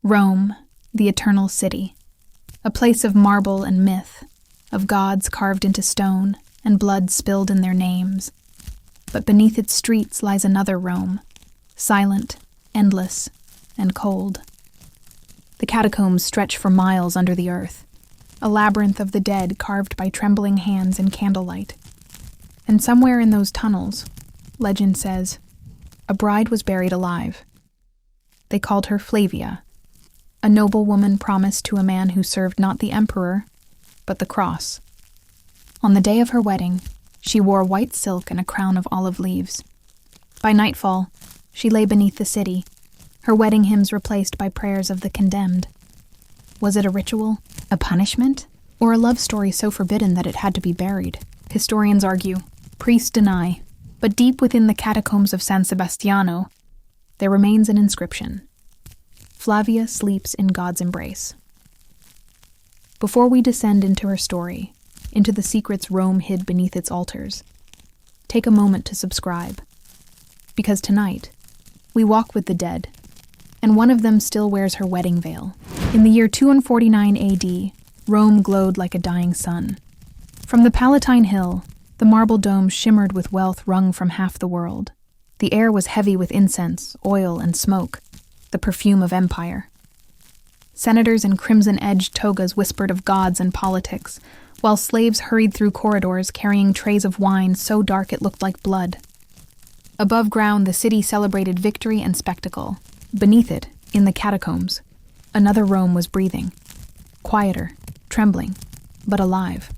Rome, the eternal city, a place of marble and myth, of gods carved into stone and blood spilled in their names. But beneath its streets lies another Rome, silent, endless, and cold. The catacombs stretch for miles under the earth, a labyrinth of the dead carved by trembling hands in candlelight. And somewhere in those tunnels, legend says, a bride was buried alive. They called her Flavia, a noble woman promised to a man who served not the emperor, but the cross. On the day of her wedding, she wore white silk and a crown of olive leaves. By nightfall, she lay beneath the city, her wedding hymns replaced by prayers of the condemned. Was it a ritual, a punishment, or a love story so forbidden that it had to be buried? Historians argue, priests deny, but deep within the catacombs of San Sebastiano, there remains an inscription. Flavia sleeps in God's embrace. Before we descend into her story, into the secrets Rome hid beneath its altars, take a moment to subscribe. Because tonight, we walk with the dead, and one of them still wears her wedding veil. In the year 249 AD, Rome glowed like a dying sun. From the Palatine Hill, the marble dome shimmered with wealth wrung from half the world. The air was heavy with incense, oil, and smoke, the perfume of empire. Senators in crimson-edged togas whispered of gods and politics, while slaves hurried through corridors carrying trays of wine so dark it looked like blood. Above ground, the city celebrated victory and spectacle. Beneath it, in the catacombs, another Rome was breathing. Quieter, trembling, but alive.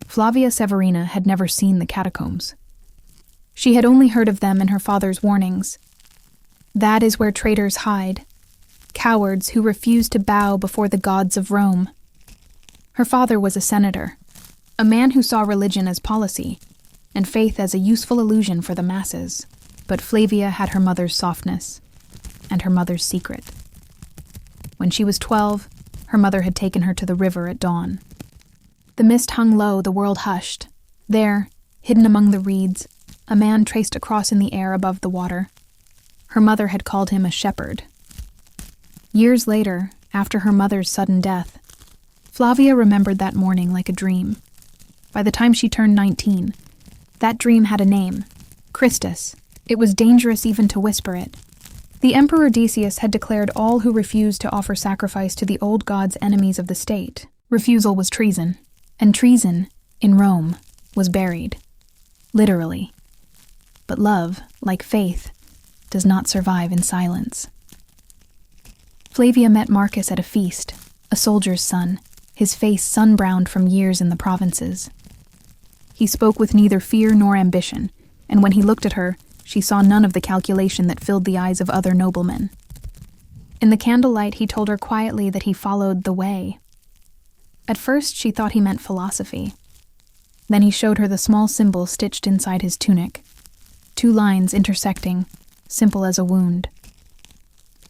Flavia Severina had never seen the catacombs. She had only heard of them in her father's warnings. That is where traitors hide, cowards who refuse to bow before the gods of Rome. Her father was a senator, a man who saw religion as policy, and faith as a useful illusion for the masses. But Flavia had her mother's softness, and her mother's secret. When she was 12, her mother had taken her to the river at dawn. The mist hung low, the world hushed. There, hidden among the reeds, a man traced a cross in the air above the water. Her mother had called him a shepherd. Years later, after her mother's sudden death, Flavia remembered that morning like a dream. By the time she turned 19, that dream had a name, Christus. It was dangerous even to whisper it. The Emperor Decius had declared all who refused to offer sacrifice to the old gods enemies of the state. Refusal was treason, and treason, in Rome, was buried. Literally. But love, like faith, does not survive in silence. Flavia met Marcus at a feast, a soldier's son, his face sun-browned from years in the provinces. He spoke with neither fear nor ambition, and when he looked at her, she saw none of the calculation that filled the eyes of other noblemen. In the candlelight, he told her quietly that he followed the way. At first, she thought he meant philosophy. Then he showed her the small symbol stitched inside his tunic, 2 lines intersecting, simple as a wound.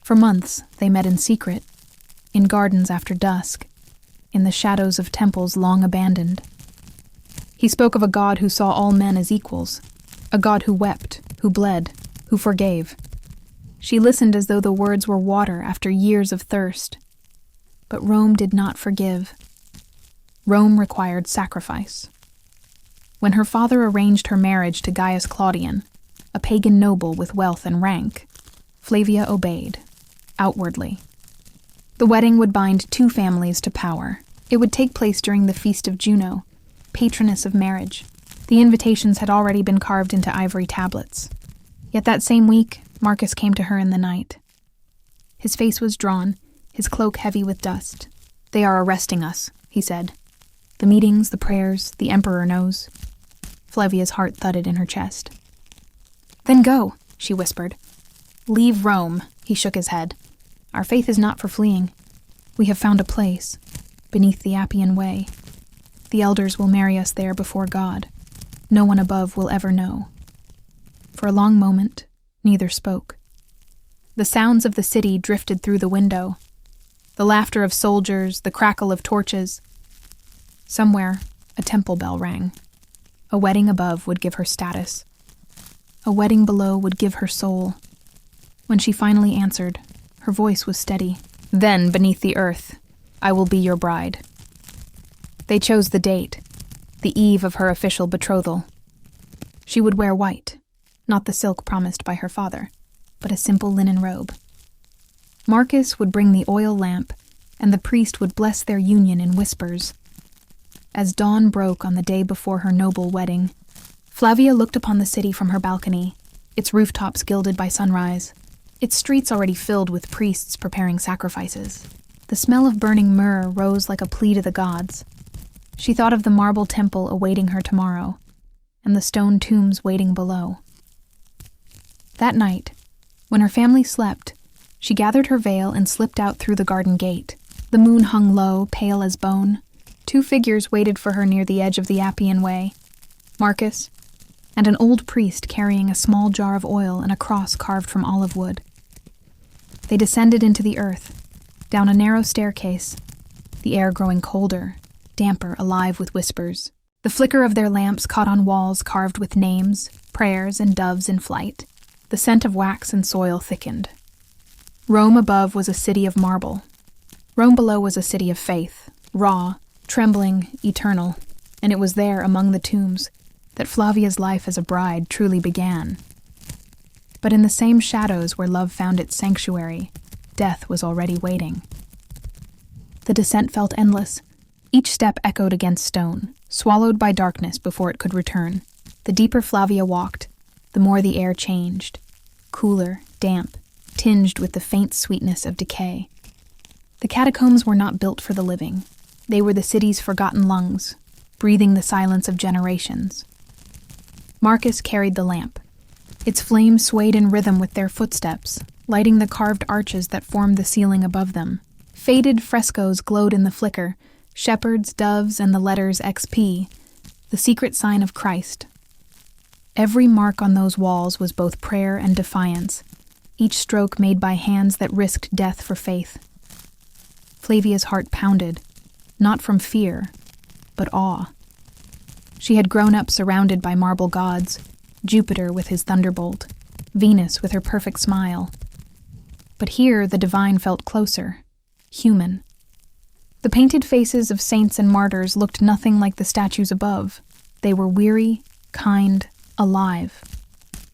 For months, they met in secret, in gardens after dusk, in the shadows of temples long abandoned. He spoke of a God who saw all men as equals, a God who wept, who bled, who forgave. She listened as though the words were water after years of thirst. But Rome did not forgive. Rome required sacrifice. When her father arranged her marriage to Gaius Claudian, a pagan noble with wealth and rank, Flavia obeyed, outwardly. The wedding would bind 2 families to power. It would take place during the Feast of Juno, patroness of marriage. The invitations had already been carved into ivory tablets. Yet that same week, Marcus came to her in the night. His face was drawn, his cloak heavy with dust. "They are arresting us," he said. "The meetings, the prayers, the emperor knows." Flavia's heart thudded in her chest. "Then go," she whispered. "Leave Rome," he shook his head. "Our faith is not for fleeing. We have found a place, beneath the Appian Way. The elders will marry us there before God. No one above will ever know." For a long moment, neither spoke. The sounds of the city drifted through the window. The laughter of soldiers, the crackle of torches. Somewhere, a temple bell rang. A wedding above would give her status. A wedding below would give her soul. When she finally answered, Her voice was steady. "Then, beneath the earth, I will be your bride." They chose the date, the eve of her official betrothal. She would wear white, not the silk promised by her father, but a simple linen robe. Marcus would bring the oil lamp, and the priest would bless their union in whispers. As dawn broke on the day before her noble wedding, Flavia looked upon the city from her balcony, its rooftops gilded by sunrise, its streets already filled with priests preparing sacrifices. The smell of burning myrrh rose like a plea to the gods. She thought of the marble temple awaiting her tomorrow, and the stone tombs waiting below. That night, when her family slept, she gathered her veil and slipped out through the garden gate. The moon hung low, pale as bone. 2 figures waited for her near the edge of the Appian Way, Marcus and an old priest carrying a small jar of oil and a cross carved from olive wood. They descended into the earth, down a narrow staircase, the air growing colder, damper, alive with whispers. The flicker of their lamps caught on walls carved with names, prayers, and doves in flight. The scent of wax and soil thickened. Rome above was a city of marble. Rome below was a city of faith, raw, trembling, eternal, and it was there, among the tombs, that Flavia's life as a bride truly began. But in the same shadows where love found its sanctuary, death was already waiting. The descent felt endless. Each step echoed against stone, swallowed by darkness before it could return. The deeper Flavia walked, the more the air changed, cooler, damp, tinged with the faint sweetness of decay. The catacombs were not built for the living. They were the city's forgotten lungs, breathing the silence of generations. Marcus carried the lamp. Its flame swayed in rhythm with their footsteps, lighting the carved arches that formed the ceiling above them. Faded frescoes glowed in the flicker, shepherds, doves, and the letters XP, the secret sign of Christ. Every mark on those walls was both prayer and defiance, each stroke made by hands that risked death for faith. Flavia's heart pounded, not from fear, but awe. She had grown up surrounded by marble gods, Jupiter with his thunderbolt, Venus with her perfect smile. But here the divine felt closer, human. The painted faces of saints and martyrs looked nothing like the statues above. They were weary, kind, alive.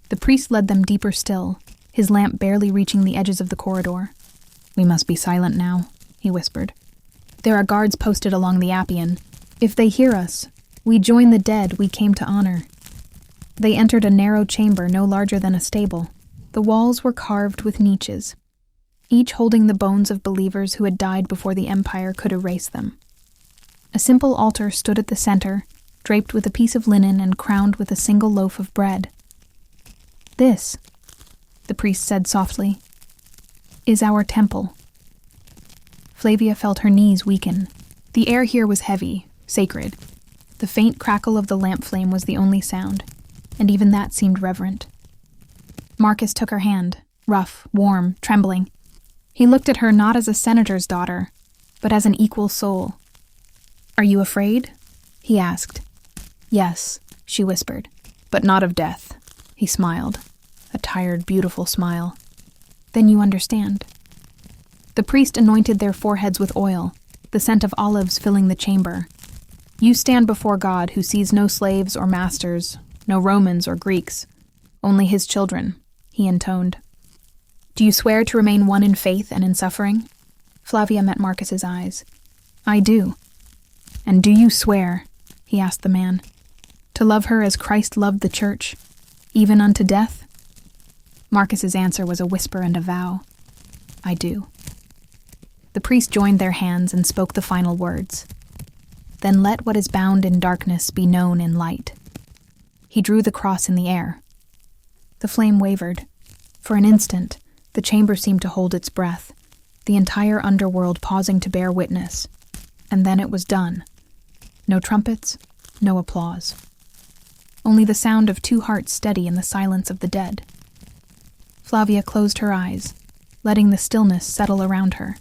The priest led them deeper still, his lamp barely reaching the edges of the corridor. "We must be silent now," he whispered. "There are guards posted along the Appian. If they hear us, we join the dead we came to honor." They entered a narrow chamber no larger than a stable. The walls were carved with niches, each holding the bones of believers who had died before the empire could erase them. A simple altar stood at the center, draped with a piece of linen and crowned with a single loaf of bread. "This," the priest said softly, "is our temple." Flavia felt her knees weaken. The air here was heavy, sacred. The faint crackle of the lamp flame was the only sound, and even that seemed reverent. Marcus took her hand, rough, warm, trembling. He looked at her not as a senator's daughter, but as an equal soul. "Are you afraid?" he asked. "Yes," she whispered, "but not of death." He smiled, a tired, beautiful smile. "Then you understand." The priest anointed their foreheads with oil, the scent of olives filling the chamber. "You stand before God who sees no slaves or masters, no Romans or Greeks, only his children," he intoned. "Do you swear to remain one in faith and in suffering?" Flavia met Marcus's eyes. "I do." "And do you swear," he asked the man, "to love her as Christ loved the church, even unto death?" Marcus's answer was a whisper and a vow. "I do." The priest joined their hands and spoke the final words. "Then let what is bound in darkness be known in light." He drew the cross in the air. The flame wavered. For an instant, the chamber seemed to hold its breath, the entire underworld pausing to bear witness. And then it was done. No trumpets, no applause. Only the sound of 2 hearts steady in the silence of the dead. Flavia closed her eyes, letting the stillness settle around her.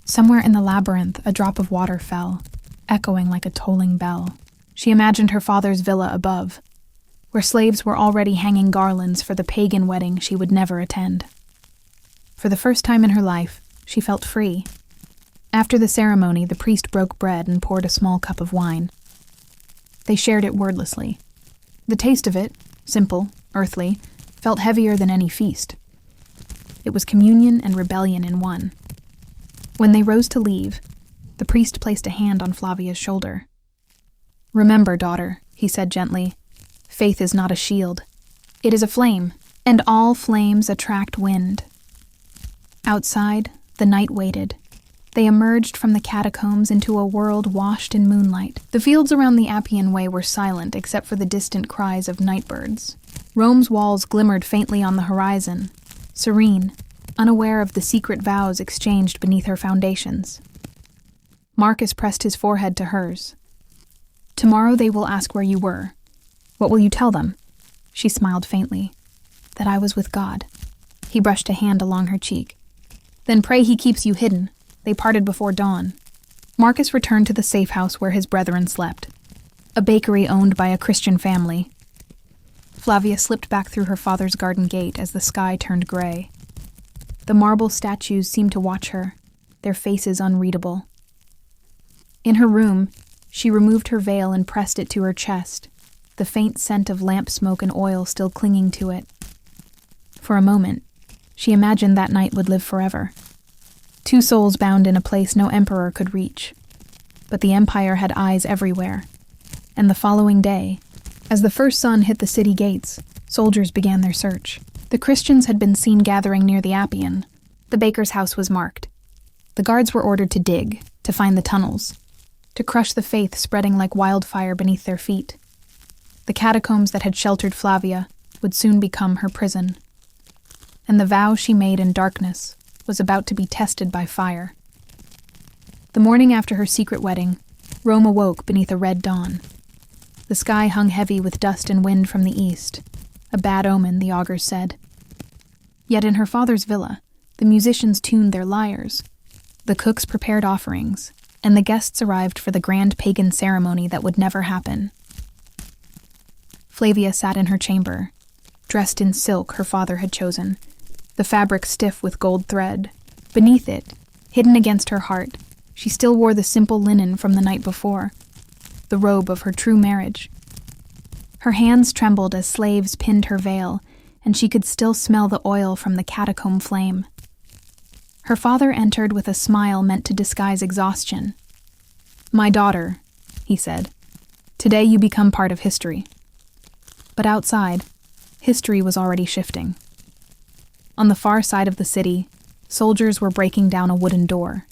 Somewhere in the labyrinth, a drop of water fell, echoing like a tolling bell. She imagined her father's villa above, where slaves were already hanging garlands for the pagan wedding she would never attend. For the first time in her life, she felt free. After the ceremony, the priest broke bread and poured a small cup of wine. They shared it wordlessly. The taste of it, simple, earthly, felt heavier than any feast. It was communion and rebellion in one. When they rose to leave, the priest placed a hand on Flavia's shoulder. "Remember, daughter," he said gently, "faith is not a shield. It is a flame, and all flames attract wind." Outside, the night waited. They emerged from the catacombs into a world washed in moonlight. The fields around the Appian Way were silent except for the distant cries of nightbirds. Rome's walls glimmered faintly on the horizon, serene, unaware of the secret vows exchanged beneath her foundations. Marcus pressed his forehead to hers. "Tomorrow they will ask where you were. What will you tell them?" She smiled faintly. "That I was with God." He brushed a hand along her cheek. "Then pray he keeps you hidden." They parted before dawn. Marcus returned to the safe house where his brethren slept, a bakery owned by a Christian family. Flavia slipped back through her father's garden gate as the sky turned gray. The marble statues seemed to watch her, their faces unreadable. In her room, she removed her veil and pressed it to her chest, the faint scent of lamp smoke and oil still clinging to it. For a moment, she imagined that night would live forever. Two souls bound in a place no emperor could reach. But the empire had eyes everywhere. And the following day, as the first sun hit the city gates, soldiers began their search. The Christians had been seen gathering near the Appian. The baker's house was marked. The guards were ordered to dig, to find the tunnels, to crush the faith spreading like wildfire beneath their feet. The catacombs that had sheltered Flavia would soon become her prison. And the vow she made in darkness was about to be tested by fire. The morning after her secret wedding, Rome awoke beneath a red dawn. The sky hung heavy with dust and wind from the east, a bad omen, the augurs said. Yet in her father's villa, the musicians tuned their lyres, the cooks prepared offerings, and the guests arrived for the grand pagan ceremony that would never happen. Flavia sat in her chamber, dressed in silk her father had chosen, the fabric stiff with gold thread. Beneath it, hidden against her heart, she still wore the simple linen from the night before, the robe of her true marriage. Her hands trembled as slaves pinned her veil, and she could still smell the oil from the catacomb flame. Her father entered with a smile meant to disguise exhaustion. "My daughter," he said, "today you become part of history." But outside, history was already shifting. On the far side of the city, soldiers were breaking down a wooden door.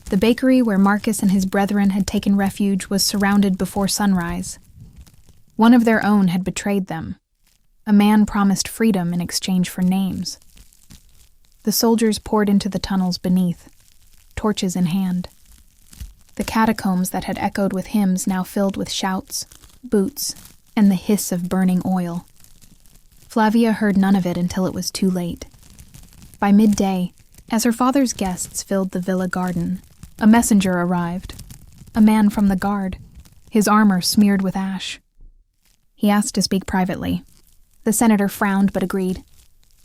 The bakery where Marcus and his brethren had taken refuge was surrounded before sunrise. One of their own had betrayed them. A man promised freedom in exchange for names. The soldiers poured into the tunnels beneath, torches in hand. The catacombs that had echoed with hymns now filled with shouts, boots, and the hiss of burning oil. Flavia heard none of it until it was too late. By midday, as her father's guests filled the villa garden, a messenger arrived, a man from the guard, his armor smeared with ash. He asked to speak privately. The senator frowned but agreed.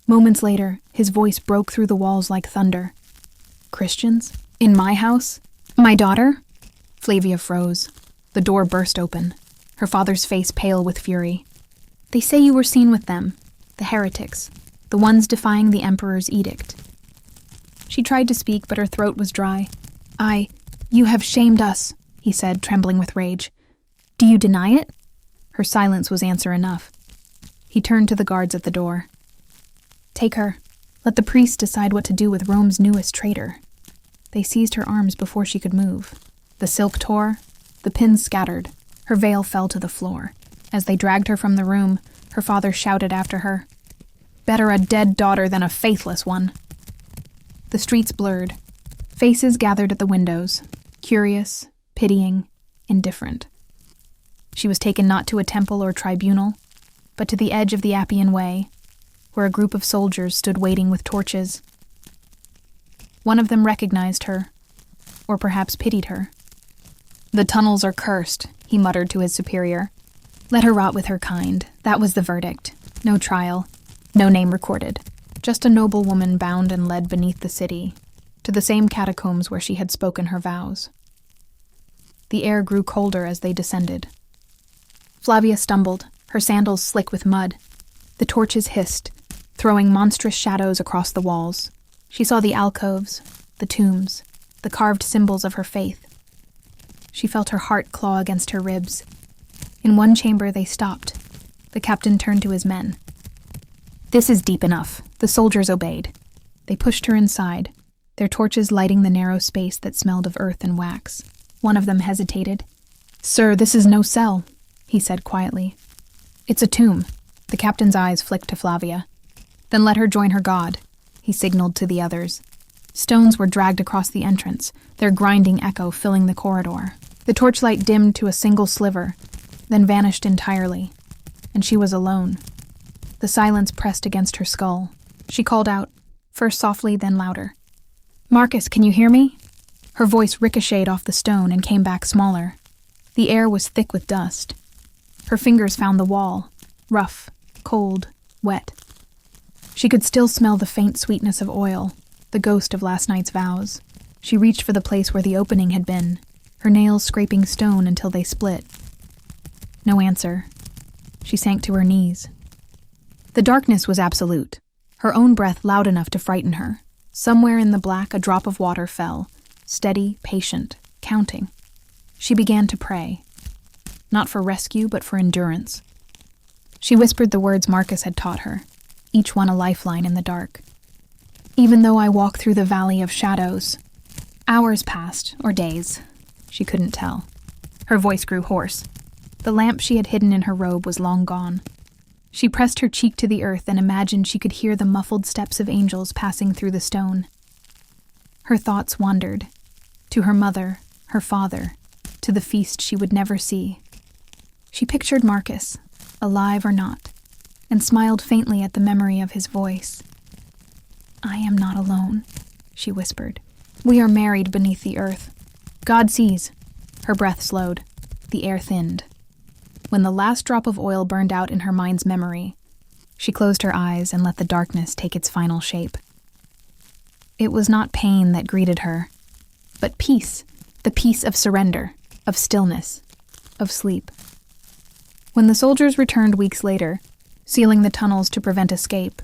Moments later, his voice broke through the walls like thunder. "Christians? In my house? My daughter?" Flavia froze. The door burst open, her father's face pale with fury. "They say you were seen with them, the heretics, the ones defying the emperor's edict." She tried to speak, but her throat was dry. You have shamed us," he said, trembling with rage. "Do you deny it?" Her silence was answer enough. He turned to the guards at the door. "Take her. Let the priest decide what to do with Rome's newest traitor." They seized her arms before she could move. The silk tore, the pins scattered, her veil fell to the floor. As they dragged her from the room, her father shouted after her, "Better a dead daughter than a faithless one." The streets blurred. Faces gathered at the windows, curious, pitying, indifferent. She was taken not to a temple or tribunal, but to the edge of the Appian Way, where a group of soldiers stood waiting with torches. One of them recognized her, or perhaps pitied her. "The tunnels are cursed," he muttered to his superior. "Let her rot with her kind. That was the verdict. No trial. No name recorded. just a noble woman bound and led beneath the city, to the same catacombs where she had spoken her vows. The air grew colder as they descended. Flavia stumbled, her sandals slick with mud. The torches hissed, throwing monstrous shadows across the walls. She saw the alcoves, the tombs, the carved symbols of her faith. She felt her heart claw against her ribs. In one chamber they stopped. The captain turned to his men. "This is deep enough." The soldiers obeyed. They pushed her inside, their torches lighting the narrow space that smelled of earth and wax. One of them hesitated. "Sir, this is no cell," he said quietly. "It's a tomb." The captain's eyes flicked to Flavia. "Then let her join her god," he signaled to the others. Stones were dragged across the entrance, their grinding echo filling the corridor. The torchlight dimmed to a single sliver, then vanished entirely, and she was alone. The silence pressed against her skull. She called out, first softly, then louder. "Marcus, can you hear me?" Her voice ricocheted off the stone and came back smaller. The air was thick with dust. Her fingers found the wall, rough, cold, wet. She could still smell the faint sweetness of oil, the ghost of last night's vows. She reached for the place where the opening had been, her nails scraping stone until they split. No answer. She sank to her knees. The darkness was absolute, her own breath loud enough to frighten her. Somewhere in the black a drop of water fell, steady, patient, counting. She began to pray. Not for rescue, but for endurance. She whispered the words Marcus had taught her, each one a lifeline in the dark. "Even though I walk through the valley of shadows." Hours passed, or days. She couldn't tell. Her voice grew hoarse. The lamp she had hidden in her robe was long gone. She pressed her cheek to the earth and imagined she could hear the muffled steps of angels passing through the stone. Her thoughts wandered. To her mother, her father, to the feast she would never see. She pictured Marcus, alive or not, and smiled faintly at the memory of his voice. "I am not alone," she whispered. "We are married beneath the earth. God sees." Her breath slowed. The air thinned. When the last drop of oil burned out in her mind's memory, she closed her eyes and let the darkness take its final shape. It was not pain that greeted her, but peace, the peace of surrender, of stillness, of sleep. When the soldiers returned weeks later, sealing the tunnels to prevent escape,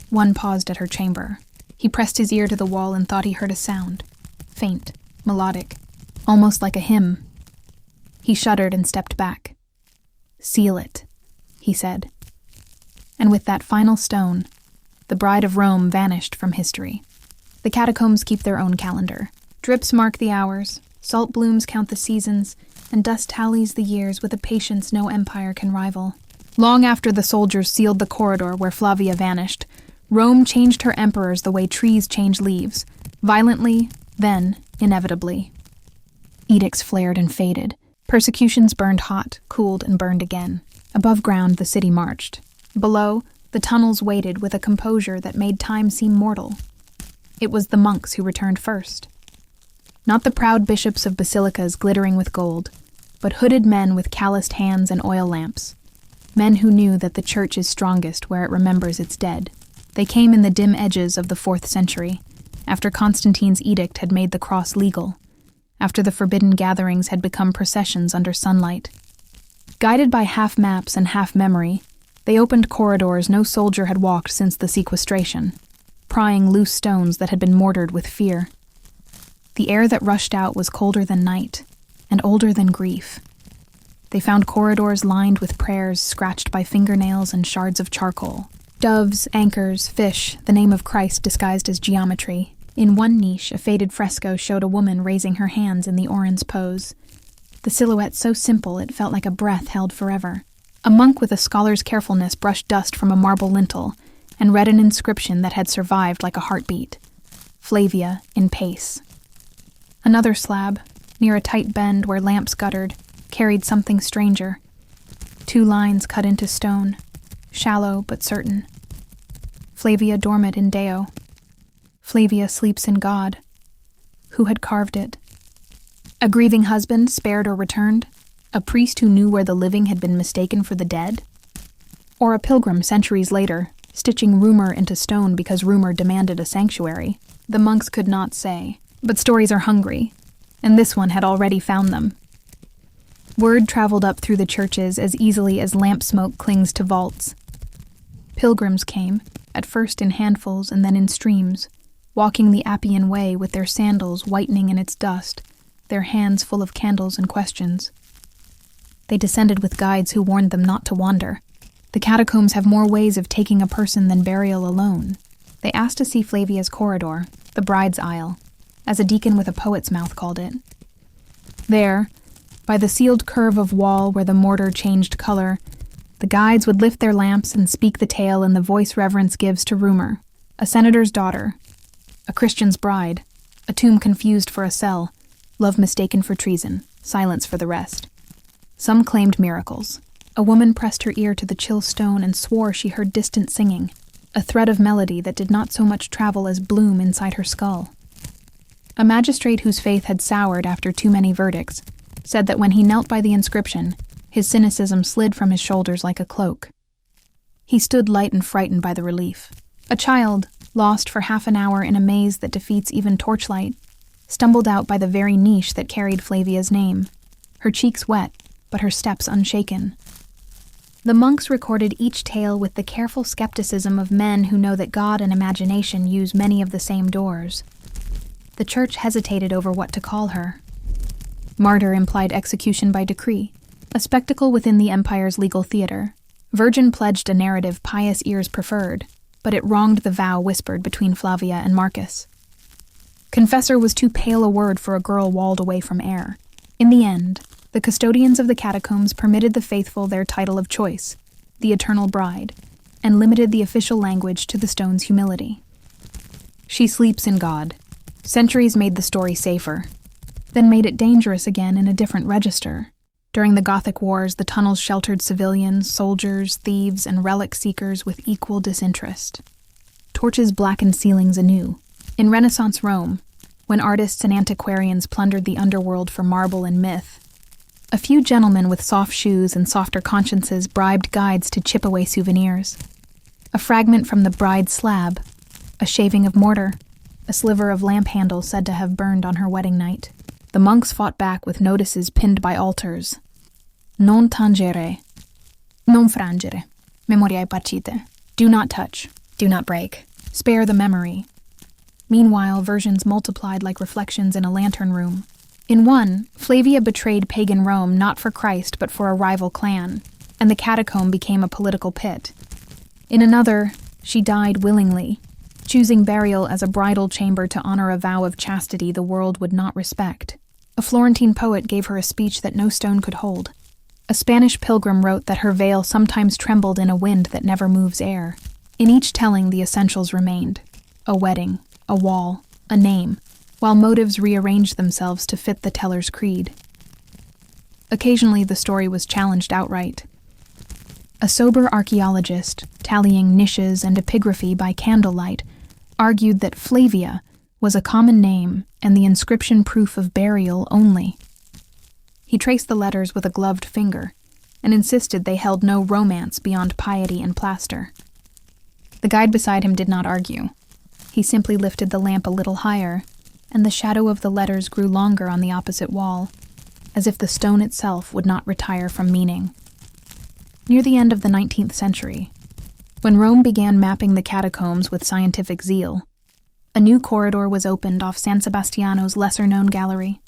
one paused at her chamber. He pressed his ear to the wall and thought he heard a sound, faint, melodic, almost like a hymn. He shuddered and stepped back. "Seal it," he said. And with that final stone, the Bride of Rome vanished from history. The catacombs keep their own calendar. Drips mark the hours, salt blooms count the seasons, and dust tallies the years with a patience no empire can rival. Long after the soldiers sealed the corridor where Flavia vanished, Rome changed her emperors the way trees change leaves, violently, then inevitably. Edicts flared and faded. Persecutions burned hot, cooled, and burned again. Above ground, the city marched. Below, the tunnels waited with a composure that made time seem mortal. It was the monks who returned first. Not the proud bishops of basilicas glittering with gold, but hooded men with calloused hands and oil lamps. Men who knew that the church is strongest where it remembers its dead. They came in the dim edges of the 4th century, after Constantine's edict had made the cross legal, after the forbidden gatherings had become processions under sunlight. Guided by half maps and half memory, they opened corridors no soldier had walked since the sequestration, prying loose stones that had been mortared with fear. The air that rushed out was colder than night, and older than grief. They found corridors lined with prayers scratched by fingernails and shards of charcoal. Doves, anchors, fish, the name of Christ disguised as geometry. In one niche, a faded fresco showed a woman raising her hands in the Oran's pose. The silhouette so simple it felt like a breath held forever. A monk with a scholar's carefulness brushed dust from a marble lintel and read an inscription that had survived like a heartbeat. Flavia in pace. Another slab, near a tight bend where lamps guttered, carried something stranger. 2 lines cut into stone, shallow but certain. Flavia dormit in Deo. Flavia sleeps in God. Who had carved it? A grieving husband, spared or returned? A priest who knew where the living had been mistaken for the dead? Or a pilgrim centuries later, stitching rumor into stone because rumor demanded a sanctuary? The monks could not say, but stories are hungry, and this one had already found them. Word traveled up through the churches as easily as lamp smoke clings to vaults. Pilgrims came, at first in handfuls and then in streams, walking the Appian Way with their sandals whitening in its dust, their hands full of candles and questions. They descended with guides who warned them not to wander. The catacombs have more ways of taking a person than burial alone. They asked to see Flavia's corridor, the bride's aisle, as a deacon with a poet's mouth called it. There, by the sealed curve of wall where the mortar changed color, the guides would lift their lamps and speak the tale in the voice reverence gives to rumor, a senator's daughter, a Christian's bride, a tomb confused for a cell, love mistaken for treason, silence for the rest. Some claimed miracles. A woman pressed her ear to the chill stone and swore she heard distant singing, a thread of melody that did not so much travel as bloom inside her skull. A magistrate whose faith had soured after too many verdicts said that when he knelt by the inscription, his cynicism slid from his shoulders like a cloak. He stood light and frightened by the relief. A child, lost for half an hour in a maze that defeats even torchlight, stumbled out by the very niche that carried Flavia's name, her cheeks wet, but her steps unshaken. The monks recorded each tale with the careful skepticism of men who know that God and imagination use many of the same doors. The church hesitated over what to call her. Martyr implied execution by decree, a spectacle within the empire's legal theater. Virgin pledged a narrative pious ears preferred, but it wronged the vow whispered between Flavia and Marcus. Confessor was too pale a word for a girl walled away from air. In the end, the custodians of the catacombs permitted the faithful their title of choice, the eternal bride, and limited the official language to the stone's humility. She sleeps in God. Centuries made the story safer, then made it dangerous again in a different register. During the Gothic Wars, the tunnels sheltered civilians, soldiers, thieves, and relic seekers with equal disinterest. Torches blackened ceilings anew. In Renaissance Rome, when artists and antiquarians plundered the underworld for marble and myth, a few gentlemen with soft shoes and softer consciences bribed guides to chip away souvenirs. A fragment from the bride's slab, a shaving of mortar, a sliver of lamp handle said to have burned on her wedding night. The monks fought back with notices pinned by altars. Non tangere, non frangere, memoriae partite. Do not touch, do not break, spare the memory. Meanwhile, versions multiplied like reflections in a lantern room. In one, Flavia betrayed pagan Rome not for Christ but for a rival clan, and the catacomb became a political pit. In another, she died willingly, choosing burial as a bridal chamber to honor a vow of chastity the world would not respect. A Florentine poet gave her a speech that no stone could hold. A Spanish pilgrim wrote that her veil sometimes trembled in a wind that never moves air. In each telling, the essentials remained: a wedding, a wall, a name, while motives rearranged themselves to fit the teller's creed. Occasionally, the story was challenged outright. A sober archaeologist, tallying niches and epigraphy by candlelight, argued that Flavia was a common name and the inscription proof of burial only. He traced the letters with a gloved finger and insisted they held no romance beyond piety and plaster. The guide beside him did not argue. He simply lifted the lamp a little higher, and the shadow of the letters grew longer on the opposite wall, as if the stone itself would not retire from meaning. Near the end of the 19th century, when Rome began mapping the catacombs with scientific zeal, a new corridor was opened off San Sebastiano's lesser-known gallery.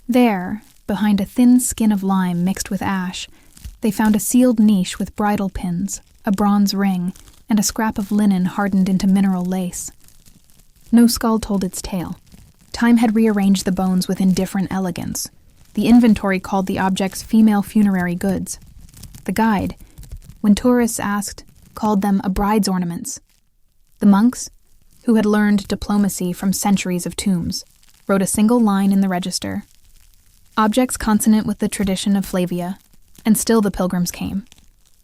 There, behind a thin skin of lime mixed with ash, they found a sealed niche with bridal pins, a bronze ring, and a scrap of linen hardened into mineral lace. No skull told its tale. Time had rearranged the bones with indifferent elegance. The inventory called the objects female funerary goods. The guide, when tourists asked, called them a bride's ornaments. The monks, who had learned diplomacy from centuries of tombs, wrote a single line in the register: objects consonant with the tradition of Flavia, and still the pilgrims came.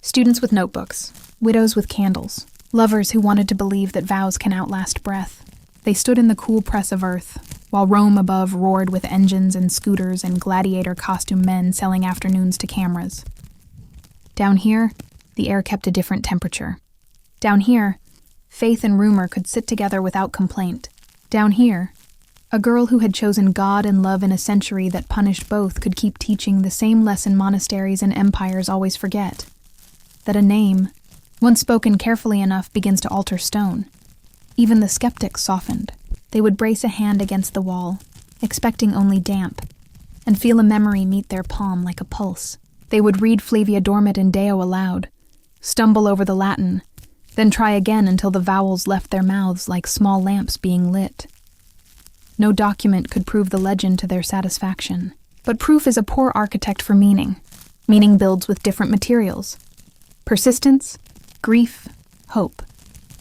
Students with notebooks, widows with candles, lovers who wanted to believe that vows can outlast breath. They stood in the cool press of earth, while Rome above roared with engines and scooters and gladiator-costume men selling afternoons to cameras. Down here, the air kept a different temperature. Down here, faith and rumor could sit together without complaint. Down here, a girl who had chosen God and love in a century that punished both could keep teaching the same lesson monasteries and empires always forget: that a name, once spoken carefully enough, begins to alter stone. Even the skeptics softened. They would brace a hand against the wall, expecting only damp, and feel a memory meet their palm like a pulse. They would read Flavia Dormit and Deo aloud, stumble over the Latin, then try again until the vowels left their mouths like small lamps being lit. No document could prove the legend to their satisfaction. But proof is a poor architect for meaning. Meaning builds with different materials: persistence, grief, hope,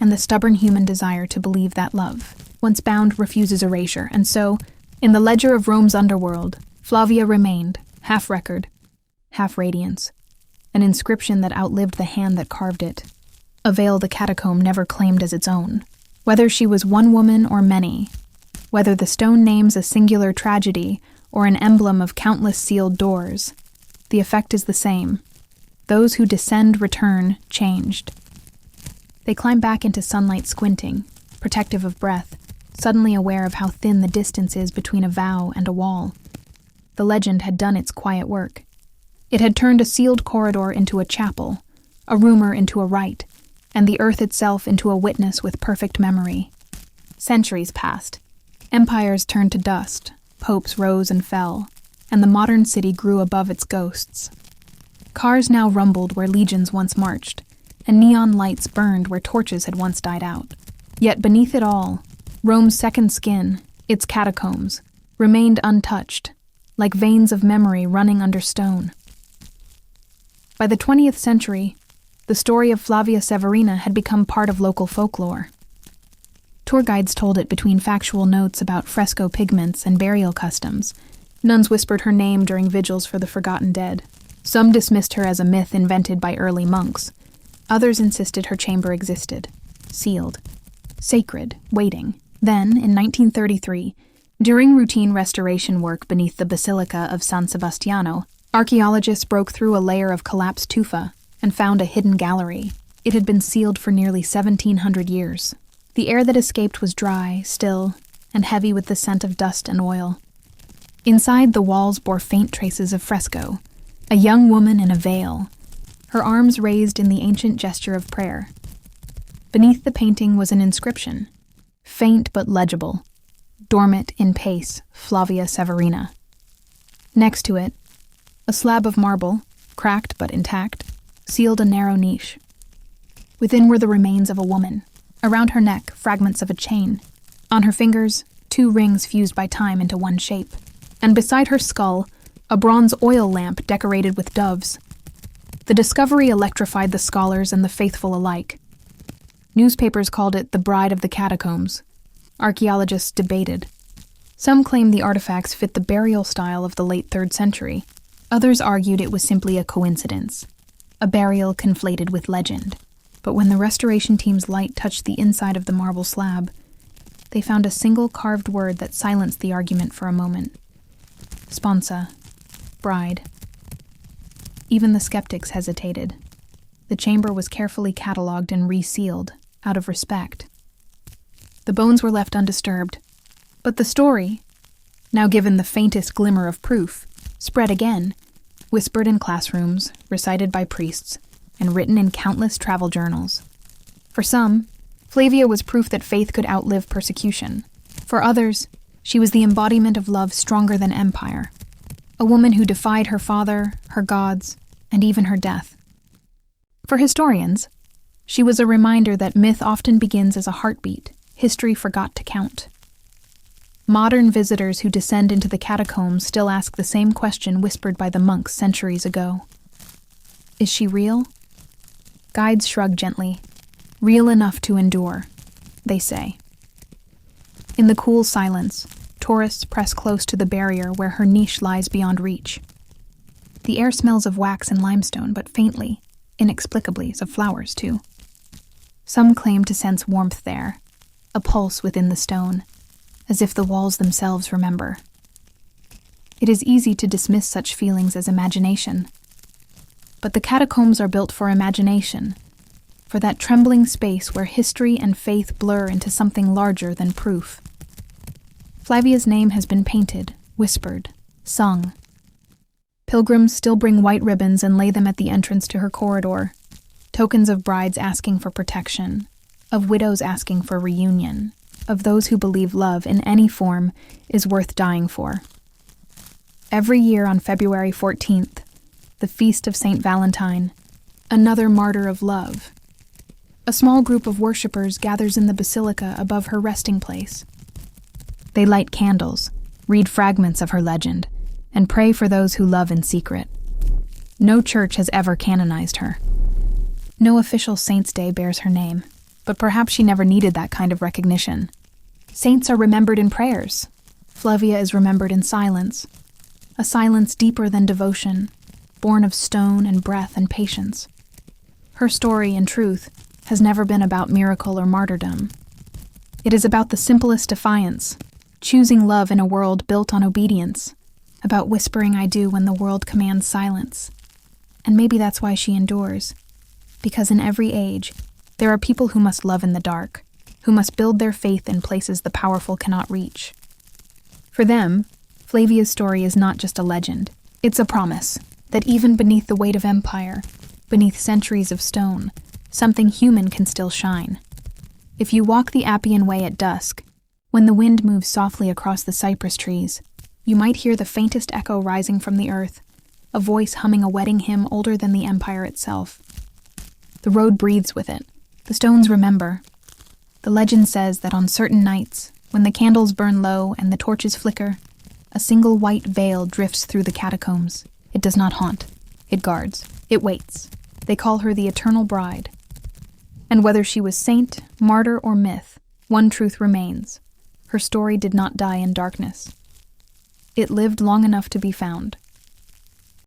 and the stubborn human desire to believe that love, once bound, refuses erasure. And so, in the ledger of Rome's underworld, Flavia remained, half record, half radiance, an inscription that outlived the hand that carved it, a veil the catacomb never claimed as its own. Whether she was one woman or many, whether the stone names a singular tragedy or an emblem of countless sealed doors, the effect is the same. Those who descend return, changed. They climb back into sunlight squinting, protective of breath, suddenly aware of how thin the distance is between a vow and a wall. The legend had done its quiet work. It had turned a sealed corridor into a chapel, a rumor into a rite, and the earth itself into a witness with perfect memory. Centuries passed. Empires turned to dust, popes rose and fell, and the modern city grew above its ghosts. Cars now rumbled where legions once marched, and neon lights burned where torches had once died out. Yet beneath it all, Rome's second skin, its catacombs, remained untouched, like veins of memory running under stone. By the 20th century, the story of Flavia Severina had become part of local folklore. Tour guides told it between factual notes about fresco pigments and burial customs. Nuns whispered her name during vigils for the forgotten dead. Some dismissed her as a myth invented by early monks. Others insisted her chamber existed, sealed, sacred, waiting. Then, in 1933, during routine restoration work beneath the Basilica of San Sebastiano, archaeologists broke through a layer of collapsed tufa and found a hidden gallery. It had been sealed for nearly 1,700 years. The air that escaped was dry, still, and heavy with the scent of dust and oil. Inside, the walls bore faint traces of fresco, a young woman in a veil, her arms raised in the ancient gesture of prayer. Beneath the painting was an inscription, faint but legible: Dormit in pace, Flavia Severina. Next to it, a slab of marble, cracked but intact, sealed a narrow niche. Within were the remains of a woman. Around her neck, fragments of a chain. On her fingers, 2 rings fused by time into one shape. And beside her skull, a bronze oil lamp decorated with doves. The discovery electrified the scholars and the faithful alike. Newspapers called it the Bride of the Catacombs. Archaeologists debated. Some claimed the artifacts fit the burial style of the late 3rd century. Others argued it was simply a coincidence, a burial conflated with legend. But when the restoration team's light touched the inside of the marble slab, they found a single carved word that silenced the argument for a moment. Sponsa. Bride. Even the skeptics hesitated. The chamber was carefully catalogued and resealed, out of respect. The bones were left undisturbed, but the story, now given the faintest glimmer of proof, spread again, whispered in classrooms, recited by priests, and written in countless travel journals. For some, Flavia was proof that faith could outlive persecution. For others, she was the embodiment of love stronger than empire, a woman who defied her father, her gods, and even her death. For historians, she was a reminder that myth often begins as a heartbeat history forgot to count. Modern visitors who descend into the catacombs still ask the same question whispered by the monks centuries ago. Is she real? Guides shrug gently. Real enough to endure, they say. In the cool silence, tourists press close to the barrier where her niche lies beyond reach. The air smells of wax and limestone, but faintly, inexplicably, of flowers, too. Some claim to sense warmth there, a pulse within the stone, as if the walls themselves remember. It is easy to dismiss such feelings as imagination. But the catacombs are built for imagination, for that trembling space where history and faith blur into something larger than proof. Flavia's name has been painted, whispered, sung. Pilgrims still bring white ribbons and lay them at the entrance to her corridor, tokens of brides asking for protection, of widows asking for reunion, of those who believe love in any form is worth dying for. Every year on February 14th, the feast of St. Valentine, another martyr of love, a small group of worshippers gathers in the basilica above her resting place. They light candles, read fragments of her legend, and pray for those who love in secret. No church has ever canonized her. No official saint's day bears her name, but perhaps she never needed that kind of recognition. Saints are remembered in prayers. Flavia is remembered in silence, a silence deeper than devotion, born of stone and breath and patience. Her story, in truth, has never been about miracle or martyrdom. It is about the simplest defiance, choosing love in a world built on obedience, about whispering I do when the world commands silence. And maybe that's why she endures, because in every age, there are people who must love in the dark, who must build their faith in places the powerful cannot reach. For them, Flavia's story is not just a legend, it's a promise that even beneath the weight of empire, beneath centuries of stone, something human can still shine. If you walk the Appian Way at dusk, when the wind moves softly across the cypress trees, you might hear the faintest echo rising from the earth, a voice humming a wedding hymn older than the empire itself. The road breathes with it. The stones remember. The legend says that on certain nights, when the candles burn low and the torches flicker, a single white veil drifts through the catacombs. It does not haunt. It guards. It waits. They call her the Eternal Bride. And whether she was saint, martyr, or myth, one truth remains. Her story did not die in darkness. It lived long enough to be found.